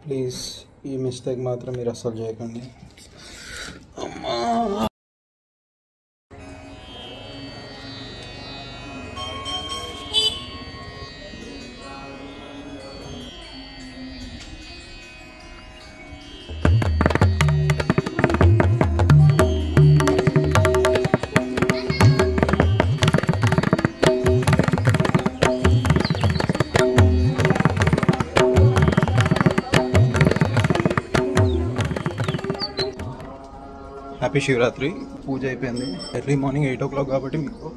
Please ఈ mistake మాత్రం మీరు అస్సలు చేయకండి. అమ్మా హ్యాపీ శివరాత్రి. పూజ అయిపోయింది. ఎర్లీ మార్నింగ్ 8 o'clock కాబట్టి మీకు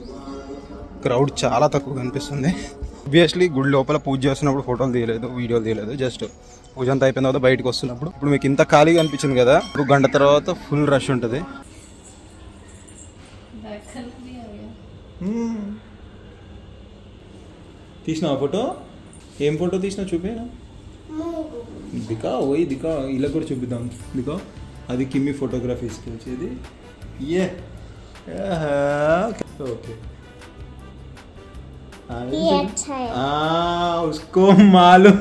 క్రౌడ్ చాలా తక్కువ కనిపిస్తుంది. ఆబ్వియస్లీ గుడి లోపల పూజ చేస్తున్నప్పుడు ఫోటోలు తీయలేదు, వీడియోలు తీయలేదు. జస్ట్ పూజ అంతా అయిపోయిన తర్వాత బయటకు వస్తున్నప్పుడు ఇప్పుడు మీకు ఇంత ఖాళీగా అనిపించింది కదా, ఒక గంట తర్వాత ఫుల్ రష్ ఉంటుంది. తీసినా ఫోటో? ఏం ఫోటో తీసినా చూపేనా? దికా ఓయ్ దికా, ఇలా కూడా చూపిద్దాం. దికా అది కిమ్మి ఫోటోగ్రఫీస్కి వచ్చేది. ఏ ఓకే उसको मालूम.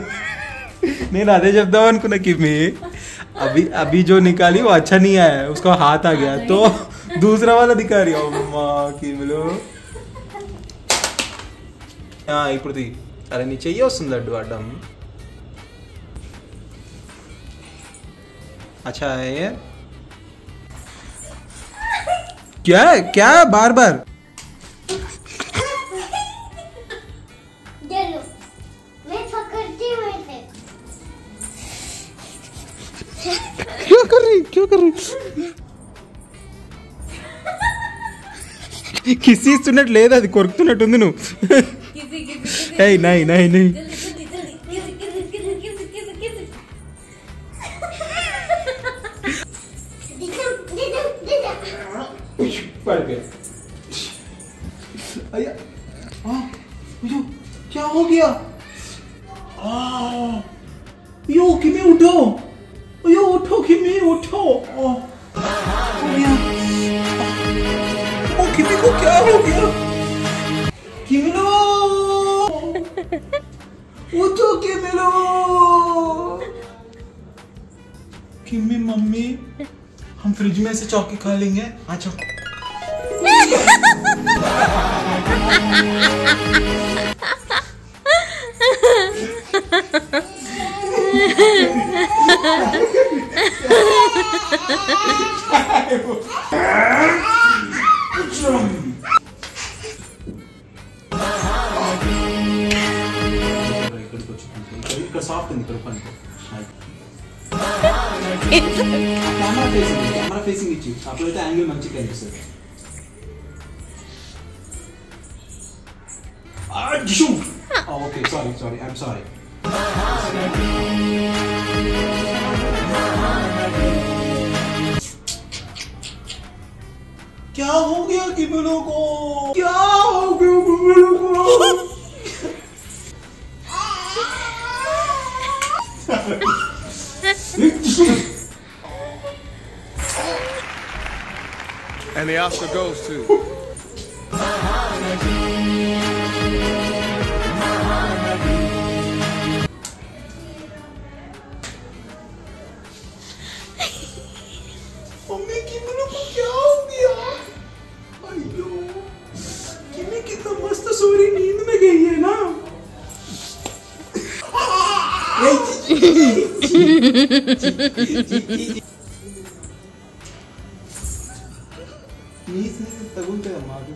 నేను అదే చెప్దాం అనుకున్నా కిమ్మి. अभी जो निकाली वो अच्छा नहीं आया, उसका हाथ आ गया तो दूसरा वाला दिखा रही. अम्मा కిమ్మిలో ఇప్పుడు అరే నీ చెయ్యి వస్తుంది లడ్డు అడ్డం. अच्छा है ये क्या क्या बार बार मैं पकड़ती हूँ इसे. क्या कर रही కిసి ఇస్తున్నట్టు లేదు, అది కొరుకుతున్నట్టుంది. నువ్వు నై क्या हो गया? यो किमी उठो, यो उठो किमी उठो. किमी को क्या हो गया? किमिलो उठो, किमिलो. किमी मम्मी हम फ्रिज में से चौकी खा लेंगे. अच्छा ఇక్కడ సాఫ్ట్ ఉంది, ఇక్కడ పని కెమెరా ఫేసింగ్ ఇచ్చి అప్పుడైతే యాంగిల్ మంచిగా కనిపిస్తుంది. Okay sorry I'm sorry. क्या हो गया किमिलो को? क्या हो गया किमिलो को? And the Oscar goes to mummy किमिलो को क्या हो गया? अयो किमी कितना मस्त सो रही, नींद में गई है ना. తగులుతాయి మాకు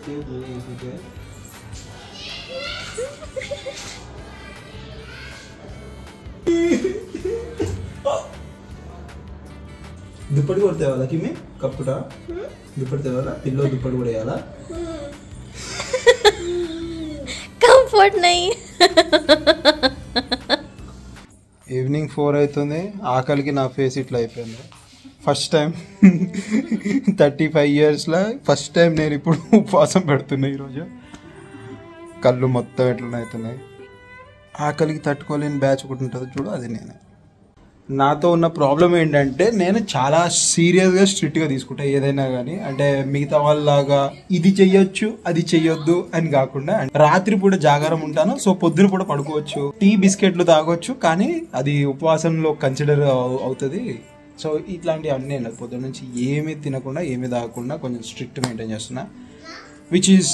దుప్పటి కొడితే వాళ్ళ కిమ్మి కప్పుట దుప్పటి తేవాల, పిల్లో దుప్పటి కూడా వేయాలా? కంఫర్ట్ నై. ఈవినింగ్ 4 అవుతుంది. ఆకలికి నా ఫేస్ ఇట్లా అయిపోయింది. ఫస్ట్ టైం 35 yearsలో ఫస్ట్ టైం నేను ఇప్పుడు ఉపవాసం పెడుతున్నా. ఈరోజు కళ్ళు మొత్తం ఎట్లా అవుతున్నాయి. ఆకలికి తట్టుకోలేని బ్యాచ్ ఒకటి ఉంటుంది చూడు, అది నేనే. నాతో ఉన్న ప్రాబ్లం ఏంటంటే నేను చాలా సీరియస్గా స్ట్రిక్ట్గా తీసుకుంటా ఏదైనా కానీ. అంటే మిగతా వాళ్ళలాగా ఇది చెయ్యొచ్చు అది చెయ్యొద్దు అని కాకుండా, రాత్రి పూట జాగారం ఉంటాను, సో పొద్దున పూట పడుకోవచ్చు, టీ బిస్కెట్లు తాగొచ్చు, కానీ అది ఉపవాసంలో కన్సిడర్ అవుతుంది. సో ఇట్లాంటివి అన్నీ పొద్దున్న నుంచి ఏమీ తినకుండా ఏమీ తాగకుండా కొంచెం స్ట్రిక్ట్ మెయింటైన్ చేస్తున్నా, which is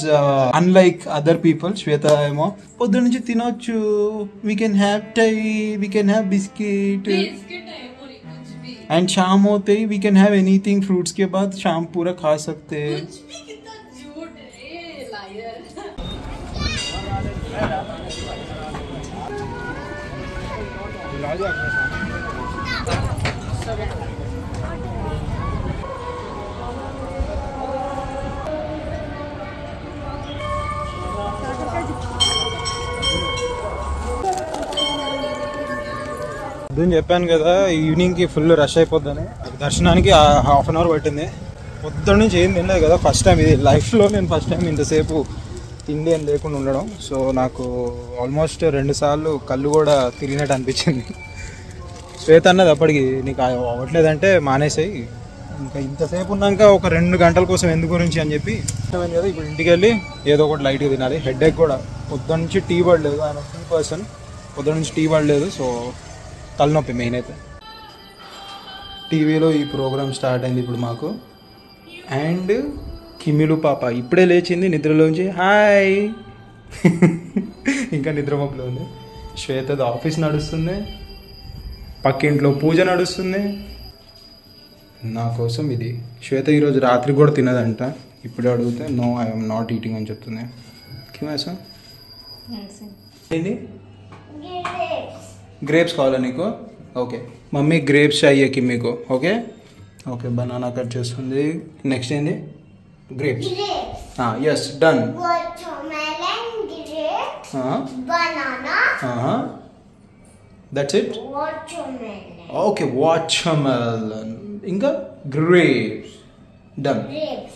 unlike other people. Shweta ఏమో పొద్దున్న నుంచి తినొచ్చు, we can have tea, we can have biscuit, and शाम होते ही we can have anything, fruits के बाद शाम पूरा खा सकते हैं. పొద్దున్న చెప్పాను కదా ఈవినింగ్కి ఫుల్ రష్ అయిపోద్దని, దర్శనానికి హాఫ్ అన్ అవర్ పట్టింది. పొద్దున్న నుంచి ఏం తినలేదు కదా, ఫస్ట్ టైం ఇది లైఫ్లో, నేను ఫస్ట్ టైం ఇంతసేపు తిండి అని లేకుండా ఉండడం. సో నాకు ఆల్మోస్ట్ 2 సార్లు కళ్ళు కూడా తిరిగినట్టు అనిపించింది. శ్వేత అన్నది అప్పటికి నీకు అవ్వట్లేదంటే మానేసాయి, ఇంకా ఇంతసేపు ఉన్నాక ఒక 2 గంటల కోసం ఎందుకు గురించి అని చెప్పి ఇష్టమైంది కదా. ఇప్పుడు ఇంటికి వెళ్ళి ఏదో ఒకటి లైట్గా తినాలి. హెడేక్ కూడా, పొద్దున్న నుంచి టీ పడలేదు, ఆయన టీ పర్సన్, పొద్దున్న నుంచి టీ పడలేదు, సో తలనొప్పి మెయిన్ అయితే. టీవీలో ఈ ప్రోగ్రామ్ స్టార్ట్ అయింది ఇప్పుడు మాకు. అండ్ కిమిలు పాప ఇప్పుడే లేచింది నిద్రలోంచి, హాయ్ ఇంకా నిద్రమప్పులో ఉంది. శ్వేతది ఆఫీస్ నడుస్తుంది, పక్కింట్లో పూజ నడుస్తుంది. నా కోసం ఇది. శ్వేత ఈరోజు రాత్రి కూడా తినదంట. ఇప్పుడు అడిగితే నో ఐఎమ్ నాట్ ఈటింగ్ అని చెప్తుంది. కిమేసా ఏంటి ग्रेप्स కావాలా నీకు? ఓకే మమ్మీ గ్రేప్స్ चाहिए किम्मी को. ఓకే ఓకే బనానా కట్ చేస్తుంది. నెక్స్ట్ ఏంది? Grapes. Yes done. Watermelon, grapes, banana. That's it. Watermelon. Okay watermelon ఇంకా గ్రేప్స్. डन. Grapes.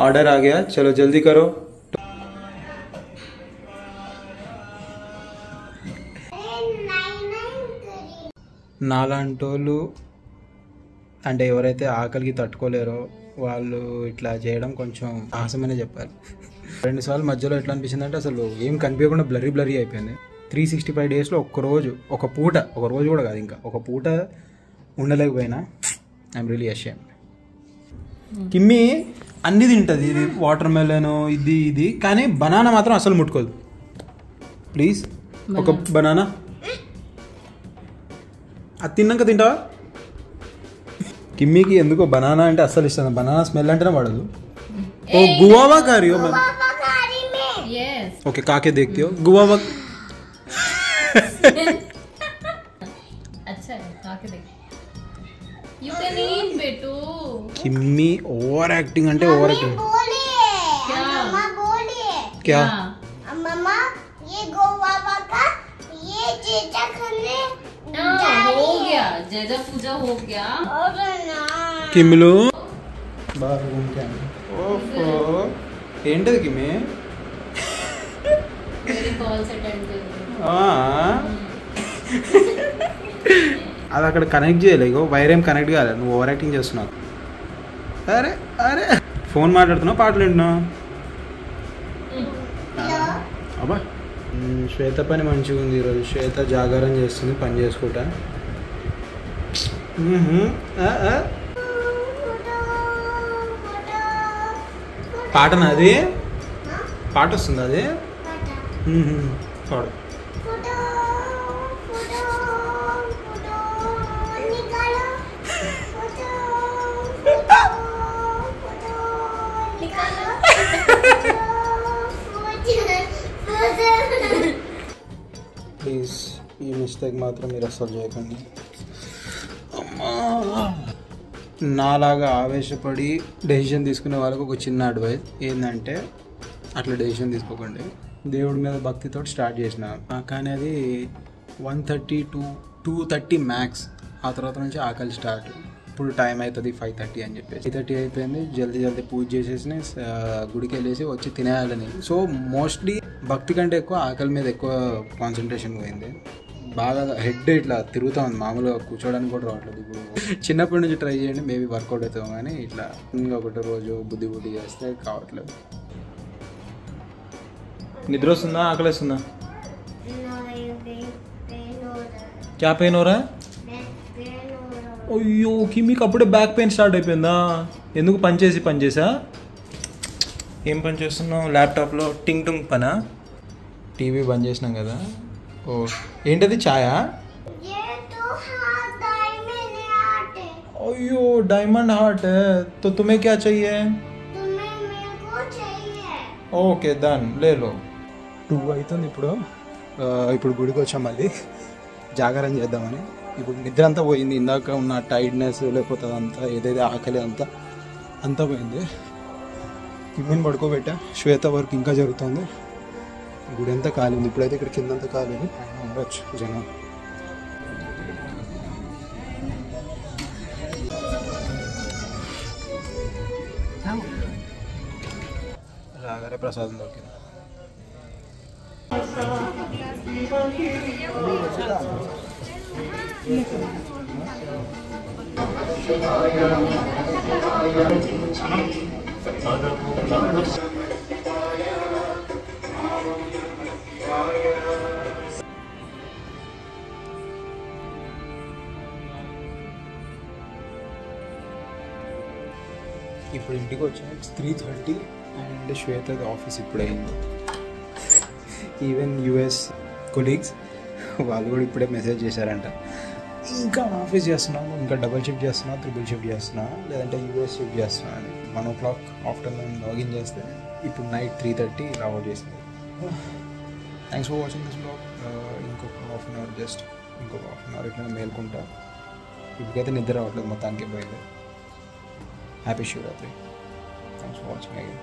ऑर्डर आ गया, चलो जल्दी करो. నాలాంటోళ్ళు అంటే ఎవరైతే ఆకలికి తట్టుకోలేరో వాళ్ళు ఇట్లా చేయడం కొంచెం ఆసమనే చెప్పాలి. 2 సార్లు మధ్యలో ఎట్లా అనిపించింది అంటే అసలు ఏం కనిపించకుండా బ్లరీ అయిపోయింది. 365 డేస్లో ఒక రోజు కూడా కాదు, ఇంకా ఒక పూట ఉండలేకపోయినా. I'm really ashamed. కిమ్మి అన్ని తింటుంది, ఇది వాటర్ మెలన్ ఇది కానీ బనానా మాత్రం అసలు ముట్టుకోదు. ప్లీజ్ ఒక బనానా. అది తిన్నాక తింటావా? కిమ్మీకి ఎందుకో బనానా అంటే అస్సలు ఇష్టం. బనానా స్మెల్ అంటేనే పడదు. ఓ గువావా కారీ हो ओके काके देखती हो गुवावा. अच्छा है काके देख. You can eat बेटू. किम्मी ओवर एक्टिंग అంటే ओवर एक्टिंग. क्या? मम्मा बोलिए. क्या? मम्मा ये गुआवा का ये चीजा खाने हो गया जैजा पूजा हो गया. और ना కిమ్మిలు బాగా రూమ్కి ఓహో ఏంటది కిమ్మి? मेरी कॉल्स अटेंड कर. అది అక్కడ కనెక్ట్ చేయలేవు, వైర్ ఏం కనెక్ట్ కాలేదు, నువ్వు ఓవర్ యాక్టింగ్ చేస్తున్నావు. అరే అరే ఫోన్ మాట్లాడుతున్నావు, పాటలు వింటున్నావు. అబ్బా శ్వేత పని మంచిగా ఉంది ఈరోజు. శ్వేత జాగారం చేస్తుంది పని చేసుకుంటా. పాటనా అది? పాట వస్తుంది అది? పాడు. ప్లీజ్ ఈ మిస్టేక్ మాత్రం మీరు అస్సలు చేయకండి. నాలాగా ఆవేశపడి డెసిషన్ తీసుకునే వాళ్ళకు ఒక చిన్న అడ్వైస్ ఏంటంటే అట్లా డెసిషన్ తీసుకోకండి. దేవుడి మీద భక్తితో స్టార్ట్ చేసిన కానీ అది 1:30 to 2:30 మ్యాక్స్. ఆ తర్వాత నుంచి ఆకలి స్టార్ట్. ఇప్పుడు టైం అవుతుంది 5:30 అని చెప్పేసి 5:30 అయిపోయింది. జల్దీ పూజ చేసేసి గుడికి వెళ్ళేసి వచ్చి తినేయాలని. సో మోస్ట్లీ భక్తి కంటే ఎక్కువ ఆకలి మీద ఎక్కువ కాన్సన్ట్రేషన్ పోయింది. బాగా హెడ్ ఇట్లా తిరుగుతూ ఉంది, మామూలుగా కూర్చోడానికి కూడా రావట్లేదు. ఇప్పుడు చిన్నప్పటి నుంచి ట్రై చేయండి, మేబీ వర్కౌట్ అవుతాం, కానీ ఇట్లా ఒకటి రోజు బుద్ధి చేస్తే కావట్లేదు. నిద్ర వస్తుందా, ఆకలిస్తుందా? క్యా పెయిన్ ఓరా? అయ్యో మీకు అప్పుడే బ్యాక్ పెయిన్ స్టార్ట్ అయిపోయిందా? ఎందుకు పని చేసా? ఏం పని చేస్తున్నావు? ల్యాప్టాప్లో టింగ్ టుంగ్ పనా? టీవీ బంద్ చేసినాం కదా. ఓ ఏంటది, ఛాయా? అయ్యో డైమండ్ హార్ట్ తో తుమ్మే క్యా चाहिए? Okay done లేలో. 2 అవుతుంది ఇప్పుడు గుడికి వచ్చాం, మళ్ళీ జాగారం చేద్దామని. ఇప్పుడు నిద్ర అంతా పోయింది, ఇందాక ఉన్న టైర్డ్నెస్ లేకపోతే అదంతా ఏదైతే ఆకలి అంతా పోయింది. ఇమ్మని పడుకోబెట్టా. శ్వేత వర్క్ ఇంకా జరుగుతుంది. గుడి అంతా ఖాళీ ఉంది, ఇప్పుడైతే ఇక్కడ కిందంతా ఖాళీ ఉంది, ఉండొచ్చు జనం. రాగారే ప్రసాదం దొరికింది. ఇప్పుడు ఇంటికి వచ్చాను. ఇట్స్ 3:30 అండ్ శ్వేతది ఆఫీస్ ఇప్పుడు అయింది. ఈవెన్ యూఎస్ కొలీగ్స్ వాళ్ళు కూడా ఇప్పుడే మెసేజ్ చేశారంట, ఇంకా ఆఫీస్ చేస్తున్నాము, ఇంకా డబుల్ షిఫ్ట్ చేస్తున్నా, ట్రిపుల్ షిఫ్ట్ చేస్తున్నా, లేదంటే యూఎస్ షిఫ్ట్ చేస్తున్నా అని. 1 o'clock ఆఫ్టర్నూన్ లాగిన్ చేస్తే ఇప్పుడు నైట్ 3:30 లాగౌట్ చేసింది. Thanks for watching this blog. ఇంకొక హాఫ్ అన్ అవర్ ఇట్లా మేల్కుంటా. ఇప్పటికైతే నిద్ర రావట్లేదు, మొత్తానికి పోయింది. Happy Shivaratri. Thanks for watching again.